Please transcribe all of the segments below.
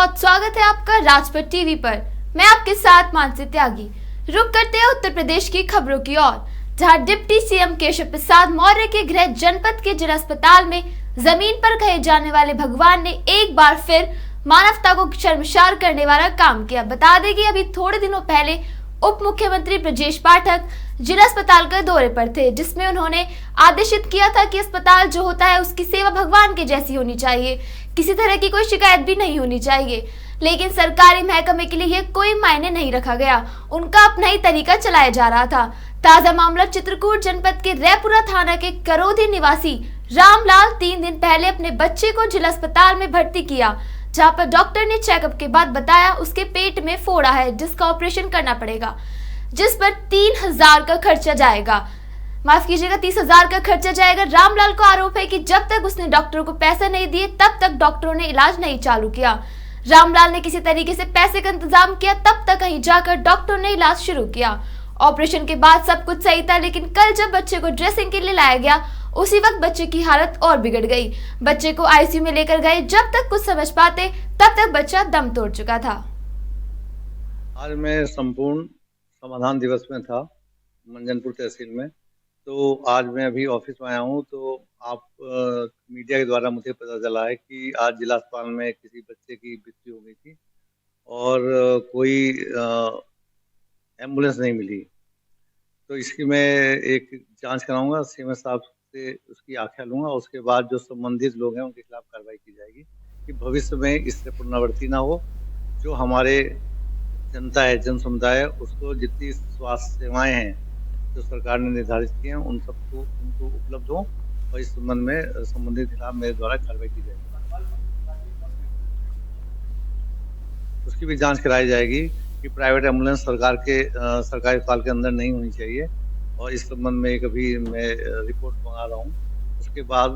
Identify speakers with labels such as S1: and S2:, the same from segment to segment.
S1: बहुत स्वागत है आपका राजपथ टीवी पर। मैं आपके साथ मानसी त्यागी। रुक करते हैं उत्तर प्रदेश की खबरों की ओर, जहां डिप्टी सीएम केशव प्रसाद मौर्य के गृह जनपद के जिला अस्पताल में जमीन पर कहे जाने वाले भगवान ने एक बार फिर मानवता को शर्मसार करने वाला काम किया। बता दें कि अभी थोड़े दिनों पहले उप मुख्यमंत्री ब्रजेश पाठक जिला अस्पताल के दौरे पर थे, जिसमें उन्होंने आदेशित किया था कि अस्पताल जो होता है उसकी सेवा भगवान के जैसी होनी चाहिए, किसी तरह की कोई शिकायत भी नहीं होनी चाहिए। लेकिन सरकारी महकमे के लिए यह कोई मायने नहीं रखा गया, उनका अपना ही तरीका चलाया जा रहा था। ताजा मामला चित्रकूट जनपद के रैपुरा थाना के करोधी निवासी रामलाल 3 दिन पहले अपने बच्चे को जिला अस्पताल में भर्ती किया, जहां पर डॉक्टर ने चेकअप के बाद बताया उसके पेट में फोड़ा है, जिसका ऑपरेशन करना पड़ेगा, जिस पर 3000 का खर्चा जाएगा। माफ कीजिएगा, 30,000 का खर्चा जाएगा। रामलाल को आरोप है कि जब तक उसने डॉक्टरों को पैसे नहीं दिए तब तक डॉक्टरों ने इलाज नहीं चालू किया। रामलाल ने किसी तरीके से पैसे का इंतजाम किया, तब तक कहीं जाकर डॉक्टरों ने इलाज शुरू किया। ऑपरेशन के बाद सब कुछ सही था, लेकिन कल जब बच्चे को ड्रेसिंग के लिए लाया गया उसी वक्त बच्चे की हालत और बिगड़ गई। बच्चे को आईसीयू में लेकर गए, जब तक कुछ समझ पाते तब तक बच्चा दम तोड़ चुका था।
S2: आज मैं संपूर्ण समाधान दिवस में था मंजनपुर तहसील में, तो आज मैं अभी ऑफिस में आया हूँ। तो आप मीडिया के द्वारा मुझे पता चला है कि आज जिला अस्पताल में किसी बच्चे की मृत्यु हो गई थी और कोई एम्बुलेंस नहीं मिली। तो इसकी मैं एक जांच कराऊंगा, सीएम साहब से उसकी आख्या लूंगा। उसके बाद जो संबंधित लोग हैं उनके खिलाफ कार्रवाई की जाएगी कि भविष्य में इससे पुनरावृत्ति ना हो। जो हमारे जनता है, जन समुदाय है, उसको जितनी स्वास्थ्य सेवाएं हैं जो सरकार ने निर्धारित की हैं उन सबको उनको उपलब्ध हो, और इस संबंध में संबंधित खिलाफ मेरे द्वारा कार्रवाई की जाएगी। उसकी भी जांच कराई जाएगी कि प्राइवेट एम्बुलेंस सरकारी अस्पताल के अंदर नहीं होनी चाहिए, और इस संबंध में कभी मैं रिपोर्ट मंगा रहा हूँ। उसके बाद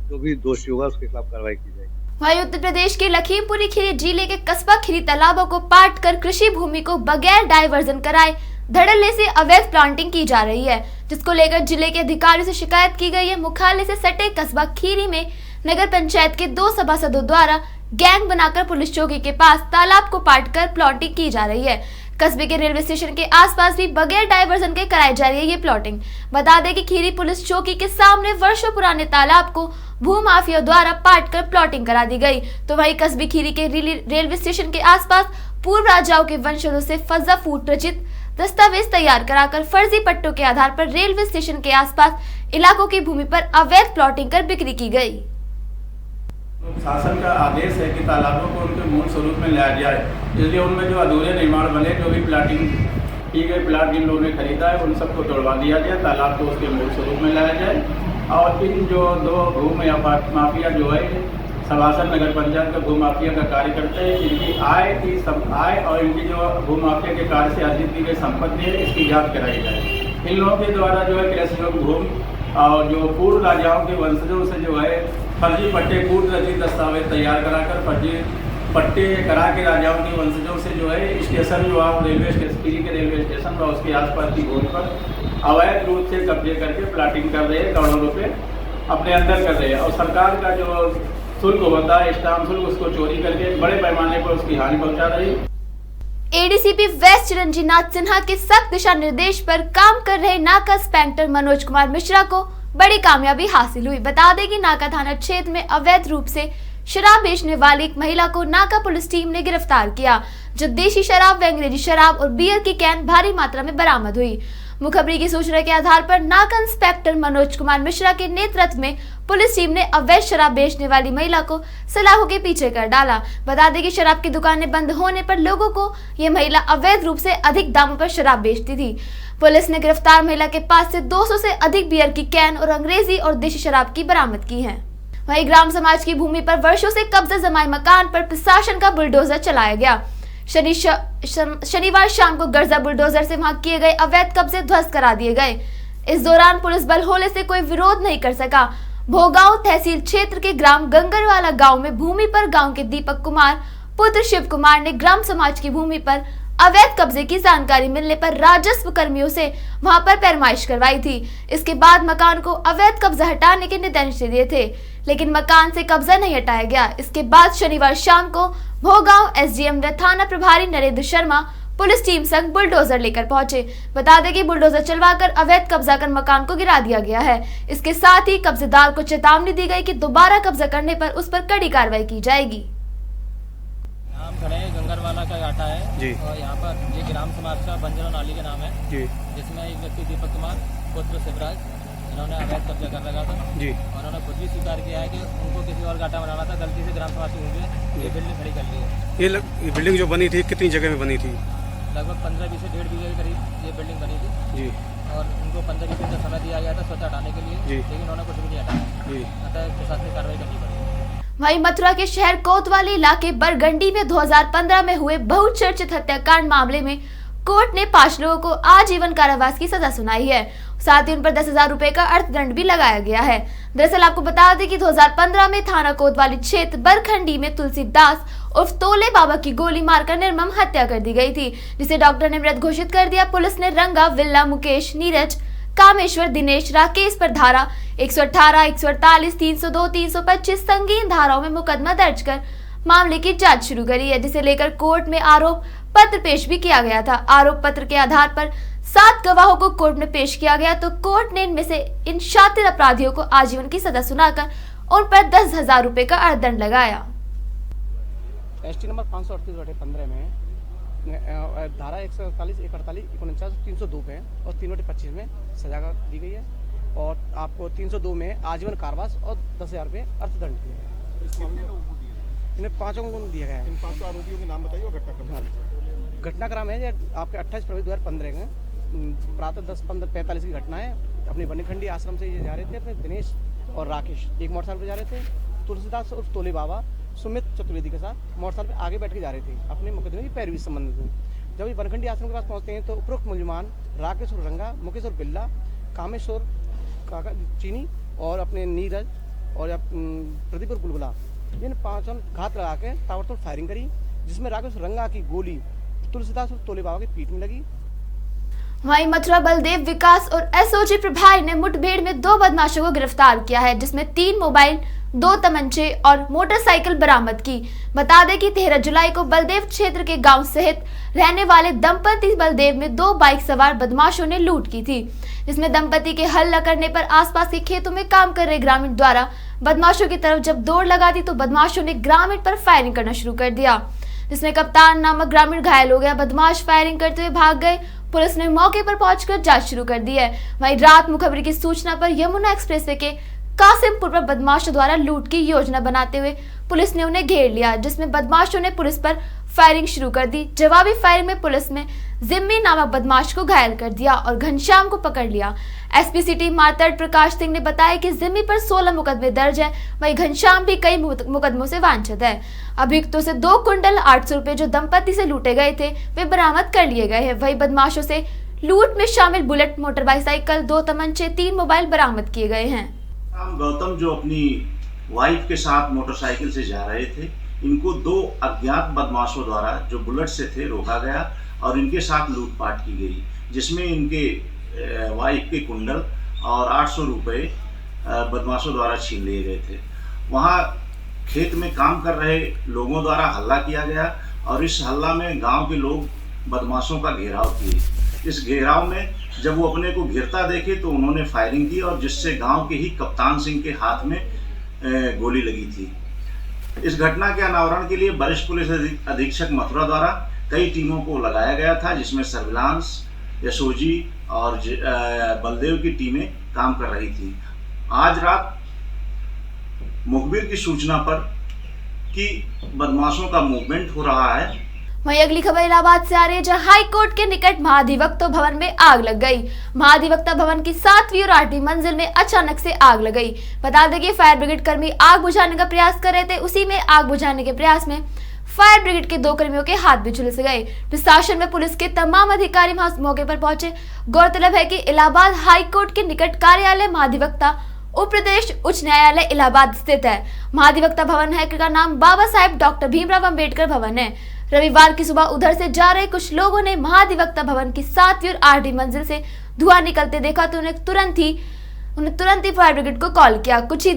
S2: जो भी दोषी होगा उसके खिलाफ कार्रवाई की जाएगी।
S1: वहीं उत्तर प्रदेश के लखीमपुर खीरी जिले के कस्बा खीरी तालाबों को पाट कर कृषि भूमि को बगैर डायवर्जन कराए धड़ल्ले से अवैध प्लांटिंग की जा रही है, जिसको लेकर जिले के अधिकारियों से शिकायत की गई है। मुख्यालय से सटे कस्बा खीरी में नगर पंचायत के 2 सभासदों द्वारा गैंग बनाकर पुलिस चौकी के पास तालाब को पाट कर प्लॉटिंग की जा रही है। कस्बे के रेलवे स्टेशन के आसपास भी बगैर डायवर्जन के कराई जा रही है ये प्लॉटिंग। बता दें कि खीरी पुलिस चौकी के सामने वर्षों पुराने तालाब को भूमाफिया द्वारा पाट कर प्लॉटिंग करा दी गई। तो वहीं कस्बे खीरी के रेलवे स्टेशन के आसपास पूर्व राजाओं के वंशजों से फजा फूट रचित दस्तावेज तैयार कराकर फर्जी पट्टों के आधार पर रेलवे स्टेशन के आसपास इलाकों की भूमि पर अवैध प्लॉटिंग कर बिक्री की गई।
S3: शासन का आदेश है कि तालाबों को उनके मूल स्वरूप में लाया जाए, इसलिए उनमें जो अधूरे निर्माण बने, जो भी प्लाटिंग की गई प्लाट जिन लोगों ने खरीदा है उन सबको तोड़वा दिया जाए, तालाब को उसके मूल स्वरूप में लाया जाए। और इन जो 2 भूमि माफिया जो है सभासद नगर पंचायत का भूमाफिया का कार्य करते हैं, इनकी आय और इनकी जो भूमाफिया के कार्य से अर्जित की गई संपत्ति है इसकी जाँच कराई जाए। इन लोगों के द्वारा जो है कृषि योग्य भूमि और जो पूर्व राजाओं के वंशजों से जो है फर्जी पट्टे कूट रचित दस्तावेज तैयार कराकर फर्जी पट्टे करा के राजाओं के वंशजों से जो है स्टेशन जो आप रेलवे स्टेशन के रेलवे स्टेशन व उसके आसपास की भूमि पर अवैध रूप से कब्जे करके प्लाटिंग कर रहे हैं, करोड़ों रुपये अपने अंदर कर रहे हैं। और सरकार का जो शुल्क होता है स्टाम्प शुल्क, उसको चोरी करके बड़े पैमाने पर उसकी हानि पहुँचा रही है।
S1: एडीसीपी वेस्ट चिरंजीनाथ सिन्हा के सख्त दिशा निर्देश पर काम कर रहे नाका इंस्पेक्टर मनोज कुमार मिश्रा को बड़ी कामयाबी हासिल हुई। बता दें कि नाका थाना क्षेत्र में अवैध रूप से शराब बेचने वाली एक महिला को नाका पुलिस टीम ने गिरफ्तार किया, जो देशी शराब व अंग्रेजी शराब और बियर की कैन भारी मात्रा में बरामद हुई। मुखबरी की सूचना के आधार पर नाका इंस्पेक्टर मनोज कुमार मिश्रा के नेतृत्व में पुलिस टीम ने अवैध शराब बेचने वाली महिला को सलाखों के पीछे कर डाला। बता दें कि शराब की दुकानें बंद होने पर लोगों को ये महिला अवैध रूप से अधिक दामों पर शराब बेचती थी। पुलिस ने गिरफ्तार महिला के पास से 200 से अधिक बियर की कैन और अंग्रेजी और देशी शराब की बरामद की है। वहीं ग्राम समाज की भूमि पर वर्षों से कब्जा जमाए मकान पर प्रशासन का बुलडोजर चलाया गया। शनिवार शाम को गर्जा बुलडोजर से वहां किए गए अवैध कब्जे ध्वस्त करा दिए गए। इस दौरान पुलिस बल होने से कोई विरोध नहीं कर सका। भोगांव तहसील क्षेत्र के ग्राम गंगरवाला गांव में भूमि पर गांव के दीपक कुमार पुत्र शिव कुमार ने ग्राम समाज की भूमि पर अवैध कब्जे की जानकारी मिलने पर राजस्व कर्मियों से वहां पर पैरमाइश करवाई थी। इसके बाद मकान को अवैध कब्जा हटाने के निर्देश दिए थे, लेकिन मकान से कब्जा नहीं हटाया गया। इसके बाद शनिवार शाम को भोगांव एसडीएम व थाना प्रभारी नरेंद्र शर्मा पुलिस टीम संग बुलडोजर लेकर पहुंचे। बता दें कि बुलडोजर चलवाकर अवैध कब्जा कर मकान को गिरा दिया गया है। इसके साथ ही कब्जेदार को चेतावनी दी गई कि दोबारा कब्जा करने पर उस पर कड़ी कार्रवाई की जाएगी।
S4: हम खड़े हैं गंगरवाला का घाटा है
S5: जी।
S4: और यहाँ पर ये ग्राम समाज का बंजरा नाली का नाम है
S5: जी
S4: जिसमें एक व्यक्ति दीपक कुमार पुत्र शिवराज इन्होंने अवैध कब्जा कर रखा था
S5: जी
S4: और उन्होंने खुद भी स्वीकार किया है कि उनको किसी और घाटा बनाना था, गलती से ग्राम समाज की ये बिल्डिंग खड़ी कर ली है।
S5: ये बिल्डिंग जो बनी थी कितनी जगह में बनी थी?
S4: लगभग 15-20 से 1.5 बीघे के करीब ये बिल्डिंग बनी थी
S5: जी
S4: और उनको 15-20 दिन का समय दिया गया था स्वच्छ हटाने के लिए,
S5: जी।
S4: लेकिन उन्होंने कुछ भी नहीं हटाया।
S5: जी
S4: अतः प्रशासनिक कार्रवाई करनी पड़ी।
S1: वहीं मथुरा के शहर कोतवाली इलाके बरगंडी में 2015 में हुए बहुचर्चित हत्याकांड मामले में कोर्ट ने 5 लोगों को आजीवन कारावास की सजा सुनाई है। साथ ही उन पर 10,000 रुपए का अर्थदंड भी लगाया गया है। दरअसल आपको बता दें कि 2015 में थाना कोतवाली क्षेत्र बरखंडी में तुलसीदास उर्फ तोले बाबा की गोली मारकर निर्मम हत्या कर दी गई थी, जिसे डॉक्टर ने मृत घोषित कर दिया। पुलिस ने रंगा, विल्ला, मुकेश, नीरज, कामेश्वर, दिनेश, राकेश पर धारा 118, 148, 302, 325 संगीन धाराओं में मुकदमा दर्ज कर मामले की जांच शुरू करी है, जिसे लेकर कोर्ट में आरोप पत्र पेश भी किया गया था। आरोप पत्र के आधार पर 7 गवाहों को कोर्ट में पेश किया गया तो कोर्ट ने इनमें से इन शातिर अपराधियों को आजीवन की सजा सुनाकर उन पर 10,000 रुपए का अर्थदंड लगाया।
S6: ST नंबर 538/15 में धारा 147, 148, 149, 302 पे और 3/25 में सजा दी गई है और आपको 302 में आजीवन कारावास और 10,000 रुपये अर्थदंड दिया है। इन्हें 5 को दिया गया है।
S5: इन 5 आरोपियों के नाम बताइए और घटनाक्रम।
S6: घटनाक्रम है आपके 28 फरवरी 2015 में प्रातः 10:45 की घटना है। अपने बनीखंडी आश्रम से ये जा रहे थे, अपने दिनेश और राकेश एक मोटरसाइकिल पर जा रहे थे। तुलसीदास और तोले बाबा सुमित चतुर्वेदी के साथ मोटरसाइकिल पे आगे बैठ के जा रहे थे अपने मुकदमे की पैरवी संबंधित में। जब ये बनखंडी आश्रम के पास पहुंचते हैं तो उपरोक्त मुलजमान राकेश और रंगा, मुकेश और बिल्ला, कामेश्वर काका चीनी और अपने नीरज और प्रदीप और बुलबुला इन 5 घात लगा के ताबड़तोड़ फायरिंग करी, जिसमें राकेश और रंगा की गोली तुलसीदास और तोले बाबा की पीठ में लगी।
S1: वहीं मथुरा बलदेव विकास और एसओजी प्रभारी ने मुठभेड़ में 2 बदमाशों को गिरफ्तार किया है, जिसमें 3 मोबाइल, 2 तमंचे और मोटरसाइकिल बरामद की। बता दें कि 13 जुलाई को बलदेव क्षेत्र के गांव सहित रहने वाले दंपति बलदेव में 2 बाइक सवार बदमाशों ने लूट की थी, जिसमें दंपति के हल न करने पर आसपास के खेतों में काम कर रहे ग्रामीण द्वारा बदमाशों की तरफ जब दौड़ लगा दी तो बदमाशों ने ग्रामीण पर फायरिंग करना शुरू कर दिया, जिसमें कप्तान नामक ग्रामीण घायल हो गया। बदमाश फायरिंग करते हुए भाग गए। पुलिस ने मौके पर पहुंचकर जांच शुरू कर दी है। वहीं रात मुखबिर की सूचना पर यमुना एक्सप्रेसवे के कासिमपुर पर बदमाशों द्वारा लूट की योजना बनाते हुए पुलिस ने उन्हें घेर लिया, जिसमें बदमाशों ने पुलिस पर फायरिंग शुरू कर दी। जवाबी फायरिंग में पुलिस ने जिम्मी नामक बदमाश को घायल कर दिया और घनश्याम को पकड़ लिया। एसपी सिटी मार्तंड प्रकाश सिंह ने बताया कि जिम्मी पर 16 मुकदमे दर्ज है, वहीं घनश्याम भी कई मुकदमों से वांछित है। अभियुक्तों से 2 क्विंटल 800 रुपए जो दंपति से लूटे गए थे वे बरामद कर लिए गए हैं। वहीं बदमाशों से लूट में शामिल बुलेट, मोटर बाइसाइकिल, 2 तमंचे, 3 मोबाइल बरामद किए गए हैं।
S7: गौतम जो अपनी वाइफ के साथ मोटरसाइकिल से जा रहे थे, इनको 2 अज्ञात बदमाशों द्वारा जो बुलेट से थे रोका गया और इनके साथ लूटपाट की गई, जिसमें इनके वाइफ के कुंडल और 800 रुपये बदमाशों द्वारा छीन लिए गए थे। वहाँ खेत में काम कर रहे लोगों द्वारा हल्ला किया गया और इस हल्ला में गांव के लोग बदमाशों का घेराव किए। इस घेराव में जब वो अपने को घिरता देखे तो उन्होंने फायरिंग की और जिससे गांव के ही कप्तान सिंह के हाथ में गोली लगी थी। इस घटना के अनावरण के लिए वरिष्ठ पुलिस अधीक्षक मथुरा द्वारा कई टीमों को लगाया गया था, जिसमें सर्विलांस, एसओजी और बलदेव की टीमें काम कर रही थी। आज रात मुखबिर की सूचना पर कि बदमाशों का मूवमेंट हो रहा है।
S1: वहीं अगली खबर इलाहाबाद से आ रही है, जहां हाई कोर्ट के निकट महाधिवक्ता भवन में आग लग गई। महाधिवक्ता भवन की 7वीं और 8वीं मंजिल में अचानक से आग लग गई। बता दें कि फायर ब्रिगेड कर्मी आग बुझाने का प्रयास कर रहे थे, उसी में आग बुझाने के प्रयास में फायर ब्रिगेड के 2 कर्मियों के हाथ भी झुलस गए। प्रशासन में पुलिस के तमाम अधिकारी मौके पर पहुंचे। गौरतलब है कि इलाहाबाद हाई कोर्ट के निकट कार्यालय महाधिवक्ता उप प्रदेश उच्च न्यायालय इलाहाबाद स्थित है। महाधिवक्ता भवन है का नाम बाबा साहेब डॉक्टर भीमराव अंबेडकर भवन है। रविवार की सुबह उधर से जा रहे कुछ लोगों ने महाधिवक्ता भवन की 7वीं और 8वीं मंजिल से धुआं निकलते देखा तो उन्हें तुरंत ही फायर ब्रिगेड को कॉल किया। कुछ ही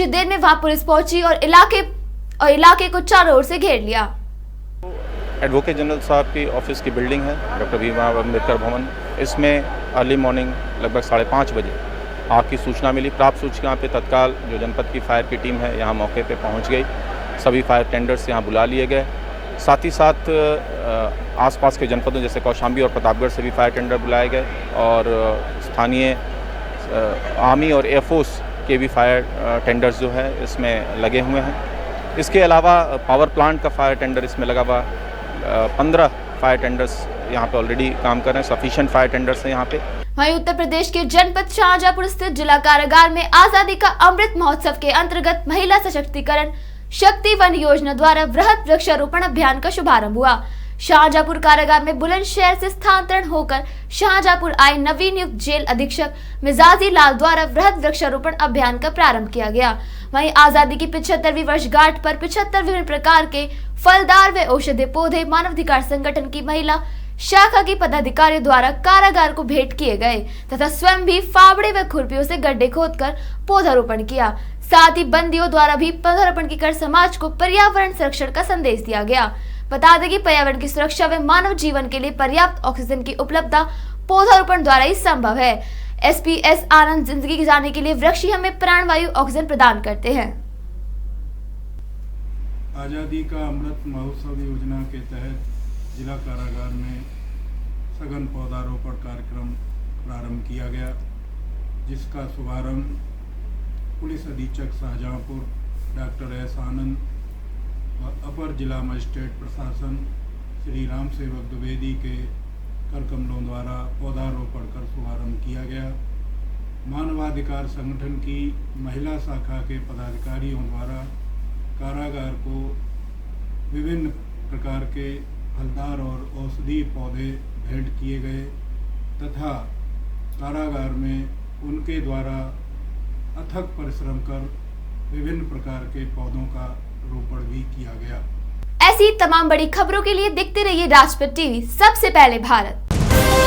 S1: देर में वहां पुलिस पहुंची और इलाके और इलाके को चारों ओर से घेर लिया।
S8: एडवोकेट जनरल साहब की ऑफिस की बिल्डिंग है, डॉक्टर भीमराव अम्बेडकर भवन। इसमें अर्ली मॉर्निंग लगभग 5:30 बजे आग की सूचना मिली। प्राप्त सूचना पे तत्काल जो जनपद की फायर की टीम है यहाँ मौके पे पहुँच गई। सभी फायर टेंडर्स यहाँ बुला लिए गए। साथ ही साथ आसपास के जनपदों जैसे कौशाम्बी और प्रतापगढ़ से भी फायर टेंडर बुलाए गए और स्थानीय आर्मी और एयरफोर्स के भी फायर टेंडर्स जो है इसमें लगे हुए हैं। इसके अलावा पावर प्लांट का फायर टेंडर इसमें लगा हुआ। 15 फायर टेंडर्स यहाँ पे ऑलरेडी काम कर रहे हैं। सफिशिएंट फायर टेंडर्स हैं यहाँ पे।
S1: वहीं उत्तर प्रदेश के जनपद शाहजहांपुर स्थित जिला कारागार में आजादी का अमृत महोत्सव के अंतर्गत महिला सशक्तिकरण शक्ति वन योजना द्वारा वृहद वृक्षारोपण अभियान का शुभारंभ हुआ। शाहजहांपुर कारागार में बुलंदशहर से स्थानांतरण होकर शाहजहांपुर आए नवीन नियुक्त जेल अधीक्षक मिजाजी लाल द्वारा वृहद वृक्षारोपण अभियान का प्रारंभ किया गया। वहीं आजादी की 75वीं वर्षगांठ पर 75 विभिन्न प्रकार के फलदार व औषधीय पौधे मानवाधिकार संगठन की महिला शाखा की पदाधिकारियों द्वारा कारागार को भेंट किए गए तथा स्वयं भी फावड़े व खुरपियों से गड्ढे खोदकर पौधारोपण किया। साथ ही बंदियों द्वारा भी पौधारोपण कर समाज को पर्यावरण संरक्षण का संदेश दिया गया। बता दें कि पर्यावरण की सुरक्षा व मानव जीवन के लिए पर्याप्त ऑक्सीजन की उपलब्धता पौधारोपण द्वारा ही संभव है। SPS आनंद जिंदगी गुजारने के लिए वृक्ष ही हमें प्राणवायु ऑक्सीजन प्रदान करते हैं।
S9: आज़ादी का अमृत महोत्सव योजना के तहत जिला कारागार में सघन पौधारोपण कार्यक्रम प्रारंभ किया गया, जिसका शुभारंभ पुलिस अधीक्षक शाहजहांपुर डॉक्टर S आनंद और अपर जिला मजिस्ट्रेट प्रशासन श्री राम सेवक द्विवेदी के करकमलों द्वारा पौधारोपण कर शुभारंभ किया गया। मानवाधिकार संगठन की महिला शाखा के पदाधिकारियों द्वारा कारागार को विभिन्न प्रकार के फलदार और औषधीय पौधे भेंट किए गए तथा कारागार में उनके द्वारा अथक परिश्रम कर विभिन्न प्रकार के पौधों का रोपण भी किया गया।
S1: ऐसी तमाम बड़ी खबरों के लिए देखते रहिए राजपथ टीवी, सबसे पहले भारत।